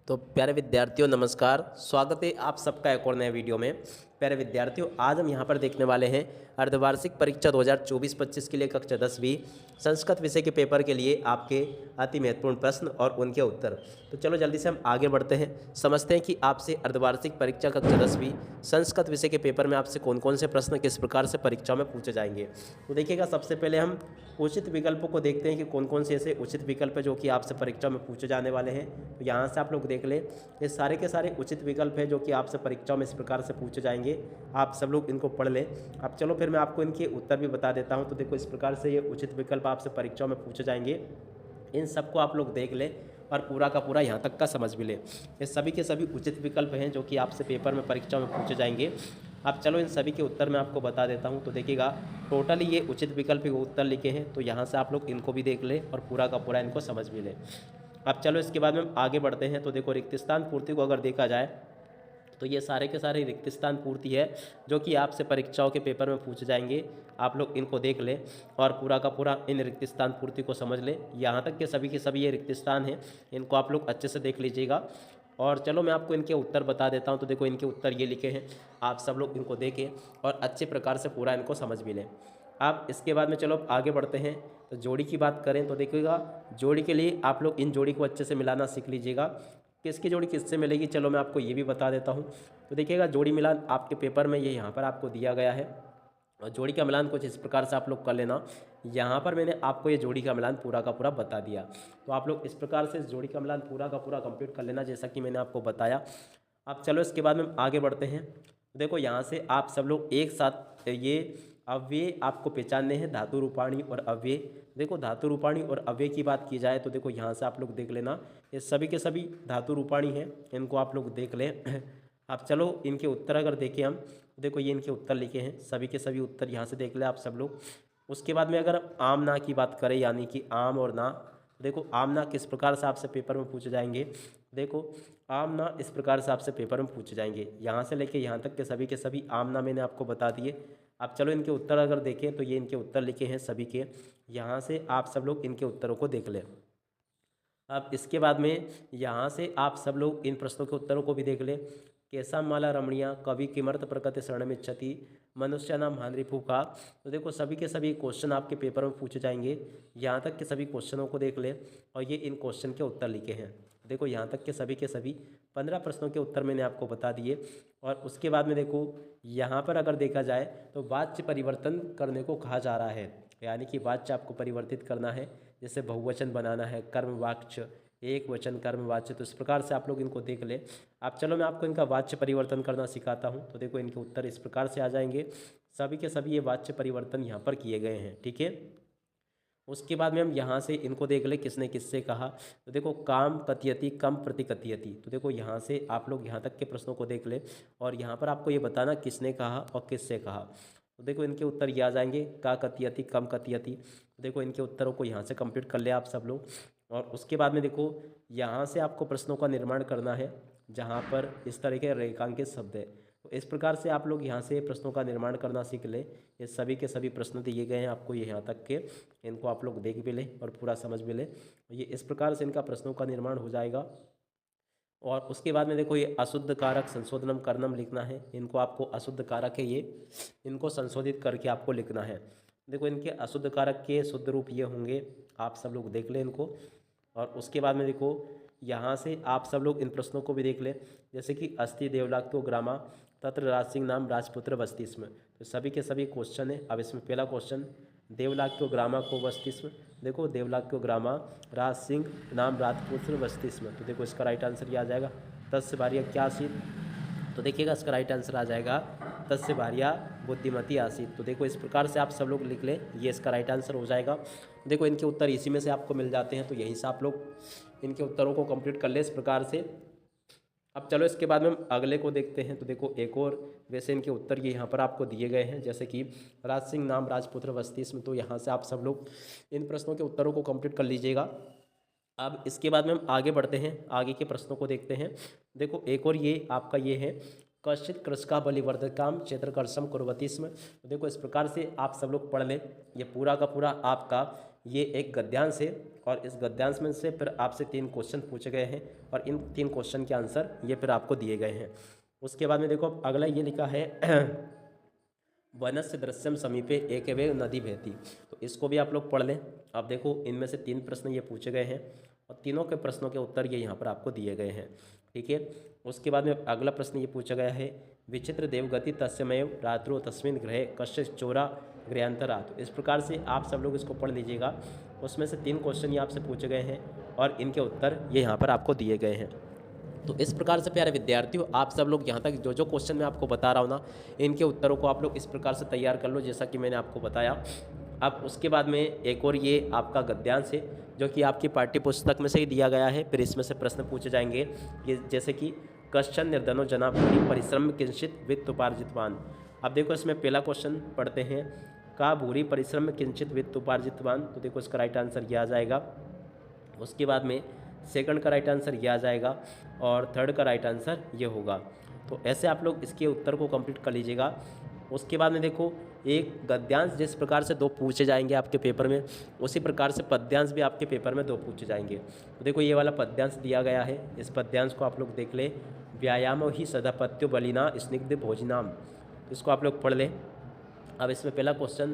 तो प्यारे विद्यार्थियों नमस्कार। स्वागत है आप सबका एक और नए वीडियो में। प्यारे विद्यार्थियों, आज हम यहाँ पर देखने वाले हैं अर्धवार्षिक परीक्षा 2024-25 के लिए कक्षा 10वीं संस्कृत विषय के पेपर के लिए आपके अति महत्वपूर्ण प्रश्न और उनके उत्तर। तो चलो जल्दी से हम आगे बढ़ते हैं, समझते हैं कि आपसे अर्धवार्षिक परीक्षा कक्षा 10वीं संस्कृत विषय के पेपर में आपसे कौन कौन से प्रश्न किस प्रकार से परीक्षा में पूछे जाएंगे। तो देखिएगा, सबसे पहले हम उचित विकल्पों को देखते हैं कि कौन कौन से ऐसे उचित विकल्प है जो कि आपसे परीक्षा में पूछे जाने वाले हैं। तो यहाँ से आप लोग देख लें, ये सारे के सारे उचित विकल्प हैं जो कि आपसे परीक्षा में इस प्रकार से पूछे जाएंगे। आप सब लोग इनको पढ़ लें। अब चलो फिर मैं आपको इनके उत्तर भी बता देता हूँ। तो देखो, इस प्रकार से ये उचित विकल्प आपसे परीक्षा में पूछे जाएंगे। इन सबको आप लोग देख लें और पूरा का पूरा यहाँ तक का समझ भी लें। ये सभी के सभी उचित विकल्प हैं जो कि आपसे पेपर में परीक्षा में पूछे जाएंगे। अब चलो इन सभी के उत्तर मैं आपको बता देता हूँ। तो देखिएगा, टोटली ये उचित विकल्प के उत्तर लिखे हैं, तो यहाँ से आप लोग इनको भी देख लें और पूरा का पूरा इनको समझ भी लें। अब चलो इसके बाद में हम आगे बढ़ते हैं। तो देखो, रिक्त स्थान पूर्ति को अगर देखा जाए तो ये सारे के सारे रिक्त स्थान पूर्ति है जो कि आपसे परीक्षाओं के पेपर में पूछे जाएंगे। आप लोग इनको देख लें और पूरा का पूरा इन रिक्त स्थान पूर्ति को समझ लें। यहाँ तक के सभी ये रिक्त स्थान हैं, इनको आप लोग अच्छे से देख लीजिएगा। और चलो मैं आपको इनके उत्तर बता देता हूँ। तो देखो, इनके उत्तर ये लिखे हैं, आप सब लोग इनको देखें और अच्छे प्रकार से पूरा इनको समझ भी लें। आप इसके बाद में चलो आगे बढ़ते हैं। तो जोड़ी की बात करें तो देखिएगा, जोड़ी के लिए आप लोग इन जोड़ी को अच्छे से मिलाना सीख लीजिएगा। किसकी जोड़ी किससे मिलेगी, चलो मैं आपको ये भी बता देता हूँ। तो देखिएगा, जोड़ी मिलान आपके पेपर में ये यहाँ पर आपको दिया गया है और जोड़ी का मिलान कुछ इस प्रकार से आप लोग कर लेना। यहाँ पर मैंने आपको ये जोड़ी का मिलान पूरा का पूरा बता दिया, तो आप लोग इस प्रकार से इस जोड़ी का मिलान पूरा का पूरा कंप्लीट कर लेना जैसा कि मैंने आपको बताया। अब चलो इसके बाद में आगे बढ़ते हैं। देखो, यहाँ से आप सब लोग एक साथ ये अव्यय आपको पहचानने हैं, धातु रूपाणी और अव्यय। देखो, धातु रूपाणी और अव्यय की बात की जाए तो देखो, यहाँ से आप लोग देख लेना, ये सभी के सभी धातु रूपाणी हैं, इनको आप लोग देख लें। अब चलो इनके उत्तर अगर देखें हम, देखो ये इनके उत्तर लिखे हैं, सभी के सभी उत्तर यहाँ से देख लें आप सब लोग। उसके बाद में अगर आम ना की बात करें, यानी कि आम और ना, देखो आम ना किस प्रकार से आपसे पेपर में पूछे जाएंगे। देखो, आम ना इस प्रकार से आपसे पेपर में पूछे जाएंगे, यहाँ से लेके यहाँ तक के सभी आम ना मैंने आपको बता दिए। अब चलो इनके उत्तर अगर देखें तो ये इनके उत्तर लिखे हैं सभी के, यहाँ से आप सब लोग इनके उत्तरों को देख लें। अब इसके बाद में यहाँ से आप सब लोग इन प्रश्नों के उत्तरों को भी देख लें। कैसा माला रमणीया कवि किमर्थ प्रकृति शरणमिच्छति मनुष्य नाम हानरिपु का। तो देखो, सभी के सभी क्वेश्चन आपके पेपर में पूछे जाएंगे, यहाँ तक के सभी क्वेश्चनों को देख लें और ये इन क्वेश्चन के उत्तर लिखे हैं। देखो, यहाँ तक के सभी 15 प्रश्नों के उत्तर मैंने आपको बता दिए। और उसके बाद में देखो, यहाँ पर अगर देखा जाए तो वाच्य परिवर्तन करने को कहा जा रहा है, यानी कि वाच्य आपको परिवर्तित करना है, जैसे बहुवचन बनाना है, कर्म वाच्य, एक वचन कर्म वाच्य। तो इस प्रकार से आप लोग इनको देख लें। अब चलो मैं आपको इनका वाच्य परिवर्तन करना सिखाता हूँ। तो देखो, इनके उत्तर इस प्रकार से आ जाएंगे, सभी के सभी ये वाच्य परिवर्तन यहाँ पर किए गए हैं, ठीक है। उसके बाद में हम यहाँ से इनको देख लें, किसने किससे कहा। तो देखो, काम कथयति कम प्रति कथयति। तो देखो, यहाँ से आप लोग यहाँ तक के प्रश्नों को देख लें और यहाँ पर आपको ये बताना किसने कहा और किससे कहा। तो देखो, इनके उत्तर ये आ जाएंगे, का कथयति कम कथयति। तो देखो, इनके उत्तरों को यहाँ से कंप्लीट कर ले आप सब लोग। और उसके बाद में देखो, यहाँ से आपको प्रश्नों का निर्माण करना है जहाँ पर इस तरह के रेखांकित शब्द है। तो इस प्रकार से आप लोग यहाँ से प्रश्नों का निर्माण करना सीख लें। ये सभी के सभी प्रश्न दिए गए हैं आपको यहाँ तक के, इनको आप लोग देख भी लें और पूरा समझ भी लें। ये इस प्रकार से इनका प्रश्नों का निर्माण हो जाएगा। और उसके बाद में देखो, ये अशुद्ध कारक संशोधनम करनम लिखना है, इनको आपको अशुद्ध कारक है ये, इनको संशोधित करके आपको लिखना है। देखो, इनके अशुद्ध कारक के शुद्ध रूप ये होंगे, आप सब लोग देख लें इनको। और उसके बाद में देखो, यहाँ से आप सब लोग इन प्रश्नों को भी देख लें, जैसे कि अस्ति देवलाक्यो ग्रामा तत्र राज सिंह नाम राजपुत्र बस्तिस्म। तो सभी के सभी क्वेश्चन है। अब इसमें पहला क्वेश्चन, देवलाक्यो ग्रामा को बस्तिस्म। देखो, देवलाक्यो ग्रामा राज सिंह नाम राजपुत्र बस्तिस्म। तो देखो, इसका राइट आंसर ये आ जाएगा, तस्य भार्या क्या आसीत। तो देखिएगा, इसका राइट आंसर आ जाएगा, तस्य भार्या बुद्धिमती आसीत। तो देखो, इस प्रकार से आप सब लोग लिख लें, ये इसका राइट आंसर हो जाएगा। देखो, इनके उत्तर इसी में से आपको मिल जाते हैं, तो यहीं से आप लोग इनके उत्तरों को कंप्लीट कर ले इस प्रकार से। अब चलो इसके बाद में हम अगले को देखते हैं। तो देखो, एक और वैसे इनके उत्तर ये यहाँ पर आपको दिए गए हैं, जैसे कि राज सिंह नाम राजपुत्र बस्तिस्म। तो यहाँ से आप सब लोग इन प्रश्नों के उत्तरों को कंप्लीट कर लीजिएगा। अब इसके बाद में हम आगे बढ़ते हैं, आगे के प्रश्नों को देखते हैं। देखो, एक और ये आपका ये है, कश्चित कृषका बलिवर्धकाम क्षेत्रकर्षम कुर्वती स्म। तो देखो, इस प्रकार से आप सब लोग पढ़ लें, ये पूरा का पूरा आपका ये एक गद्यांश है और इस गद्यांश में से फिर आपसे 3 क्वेश्चन पूछे गए हैं और इन 3 क्वेश्चन के आंसर ये फिर आपको दिए गए हैं। उसके बाद में देखो अगला ये लिखा है वनस्य दृश्यम समीपे एकवे नदी बहती, तो इसको भी आप लोग पढ़ लें। अब देखो इनमें से 3 प्रश्न ये पूछे गए हैं और तीनों के प्रश्नों के उत्तर ये यहाँ पर आपको दिए गए हैं, ठीक है। उसके बाद में अगला प्रश्न ये पूछा गया है विचित्र देवगति तस्मैव रात्रो तस्मिन् ग्रहे कश्य चोरा गृहांतरा, तो इस प्रकार से आप सब लोग इसको पढ़ लीजिएगा। उसमें से 3 क्वेश्चन ये आपसे पूछे गए हैं और इनके उत्तर ये यहाँ पर आपको दिए गए हैं। तो इस प्रकार से प्यारे विद्यार्थियों आप सब लोग यहाँ तक जो जो क्वेश्चन मैं आपको बता रहा हूँ ना, इनके उत्तरों को आप लोग इस प्रकार से तैयार कर लो जैसा कि मैंने आपको बताया। अब उसके बाद में एक और ये आपका गद्यांश है जो कि आपकी पाठ्य पुस्तक में से ही दिया गया है, फिर इसमें से प्रश्न पूछे जाएंगे ये जैसे कि कश्चन निर्धनो जना भूरि परिश्रम किंचित वित्त उपार्जितवान। अब देखो इसमें पहला क्वेश्चन पढ़ते हैं का भूरि परिश्रम किंचित वित्त उपार्जितवान, तो देखो इसका राइट आंसर ये आ जाएगा। उसके बाद में सेकंड का राइट आंसर ये आ जाएगा और थर्ड का राइट आंसर ये होगा। तो ऐसे आप लोग इसके उत्तर को कंप्लीट कर लीजिएगा। उसके बाद में देखो एक गद्यांश जिस प्रकार से 2 पूछे जाएंगे आपके पेपर में, उसी प्रकार से पद्यांश भी आपके पेपर में 2 पूछे जाएंगे। तो देखो ये वाला पद्यांश दिया गया है, इस पद्यांश को आप लोग देख ले। व्यायामो ही सदापत्यो बलिना स्निग्ध भोजनाम, इसको आप लोग पढ़ लें। अब इसमें पहला क्वेश्चन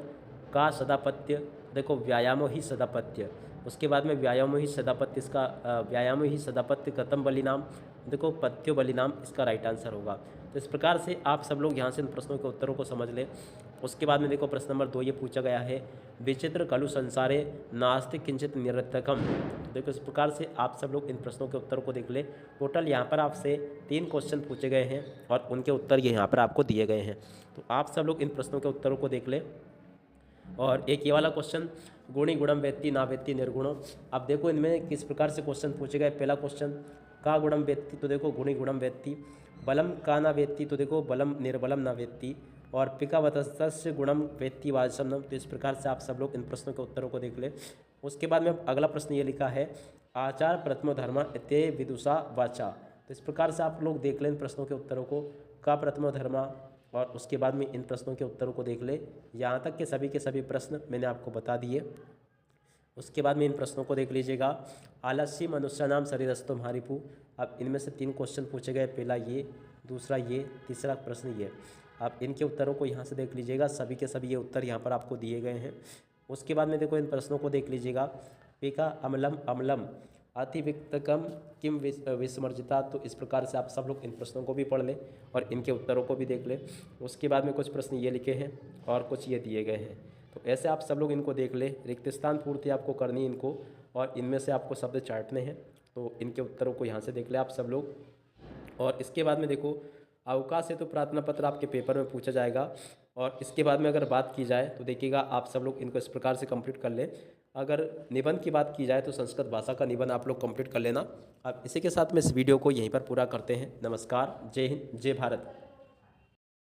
का सदापत्य, देखो व्यायामो ही सदापत्य, उसके बाद में व्यायामो ही सदापत्य, इसका व्यायामो ही सदापत्य कथम बलिनाम, देखो पत्यो बलिनाम इसका राइट आंसर होगा। तो इस प्रकार से आप सब लोग यहाँ से इन प्रश्नों के उत्तरों को समझ लें। उसके बाद में देखो प्रश्न नंबर 2 ये पूछा गया है विचित्र खलु संसारे नास्ति किंचित निरर्थकम, तो देखो इस प्रकार से आप सब लोग इन प्रश्नों के उत्तरों को देख लें। टोटल यहाँ पर आपसे 3 क्वेश्चन पूछे गए हैं और उनके उत्तर ये यहाँ पर आपको दिए गए हैं। तो आप सब लोग इन प्रश्नों के उत्तरों को देख लें। और एक ये वाला क्वेश्चन गुणी गुणम वेत्ति ना वेत्ति निर्गुणम, अब देखो इनमें किस प्रकार से क्वेश्चन पूछे गए। पहला क्वेश्चन का गुणम वेत्ति, तो देखो गुणी गुणम वेत्ति, बलम का ना वेत्ति, तो देखो बलम निर्बलम ना वेत्ति, और पिकावतस्य गुणम वेत्ति वाजसनम, तो इस प्रकार से आप सब लोग इन प्रश्नों के उत्तरों को देख ले। उसके बाद में अगला प्रश्न ये लिखा है आचार प्रथमो धर्म इते विदुषा वाचा, तो इस प्रकार से आप लोग देख लें इन प्रश्नों के उत्तरों को। का प्रथमो धर्म, और उसके बाद में इन प्रश्नों के उत्तरों को देख ले। यहाँ तक के सभी प्रश्न मैंने आपको बता दिए। उसके बाद में इन प्रश्नों को देख लीजिएगा। आलस्य मनुष्य नाम शरीरस्थो महारिपु, अब इनमें से 3 क्वेश्चन पूछे गए, पहला ये, दूसरा ये, तीसरा प्रश्न ये। आप इनके उत्तरों को यहाँ से देख लीजिएगा, सभी के सभी ये उत्तर यहाँ पर आपको दिए गए हैं। उसके बाद में देखो इन प्रश्नों को देख लीजिएगा। पिका अम्लम अम्लम अतिविक्तकम किम विस्मर्जिता, तो इस प्रकार से आप सब लोग इन प्रश्नों को भी पढ़ लें और इनके उत्तरों को भी देख लें। उसके बाद में कुछ प्रश्न ये लिखे हैं और कुछ ये दिए गए हैं, तो ऐसे आप सब लोग इनको देख लें। रिक्त स्थान पूर्ति आपको करनी है इनको, और इनमें से आपको शब्द चाटने हैं, तो इनके उत्तरों को यहाँ से देख लें आप सब लोग। और इसके बाद में देखो अवकाश है तो प्रार्थना पत्र आपके पेपर में पूछा जाएगा। और इसके बाद में अगर बात की जाए तो देखिएगा आप सब लोग इनको इस प्रकार से कंप्लीट कर लें। अगर निबंध की बात की जाए तो संस्कृत भाषा का निबंध आप लोग कंप्लीट कर लेना। अब इसी के साथ में इस वीडियो को यहीं पर पूरा करते हैं। नमस्कार, जय हिंद, जय भारत।